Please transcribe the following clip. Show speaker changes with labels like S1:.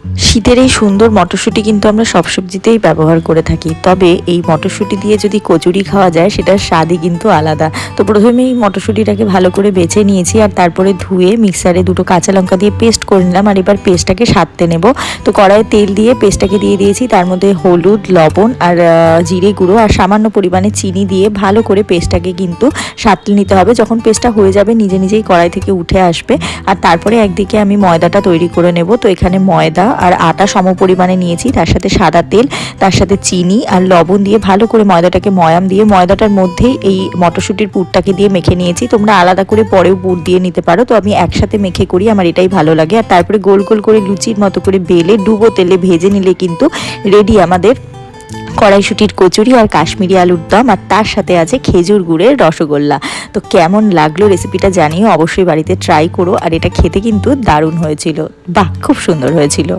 S1: শীতের এই সুন্দর মটরশুঁটি কিন্তু আমরা সব সবজিতেই ব্যবহার করে থাকি, তবে এই মটরশুঁটি দিয়ে যদি কচুরি খাওয়া যায় সেটার স্বাদই কিন্তু আলাদা। তো প্রথমে এই মটরশুঁটিটাকে ভালো করে বেছে নিয়েছি আর তারপরে ধুয়ে মিক্সারে দুটো কাঁচা লঙ্কা দিয়ে পেস্ট করে নিলাম। আর এবার পেস্টটাকে সাঁততে নেব। তো কড়াইয়ে তেল দিয়ে পেস্টটাকে দিয়ে দিয়েছি, তার মধ্যে হলুদ, লবণ আর জিরে গুঁড়ো আর সামান্য পরিমাণে চিনি দিয়ে ভালো করে পেস্টটাকে কিন্তু সাঁতলে নিতে হবে। যখন পেস্টটা হয়ে যাবে নিজে নিজেই কড়াই থেকে উঠে আসবে। আর তারপরে একদিকে আমি ময়দাটা তৈরি করে নেব। তো এখানে ময়দা আর আটা সম পরিমাণে নিয়েছি, তার সাথে সাদা তেল, তার সাথে চিনি আর লবণ দিয়ে ভালো করে ময়দাটাকে ময়াম দিয়ে ময়দাটার মধ্যেই এই মটরশুঁটির পুরটাকে দিয়ে মেখে নিয়েছি। তোমরা আলাদা করে পরেও পুর দিয়ে নিতে পারো, তো আমি একসাথে মেখে করি, আমার এটাই ভালো লাগে। আর তারপরে গোল গোল করে লুচির মতো করে বেলে ডুবো তেলে ভেজে নিলে কিন্তু রেডি আমাদের কড়াইশুঁটির কচুরি আর কাশ্মীরি আলুর দম, আর তার সাথে আছে খেজুর গুড়ের রসগোল্লা। তো কেমন লাগলো রেসিপিটা জানিও, অবশ্যই বাড়িতে ট্রাই করো। আর এটা খেতে কিন্তু দারুণ হয়েছিল, বাহ খুব সুন্দর হয়েছিল।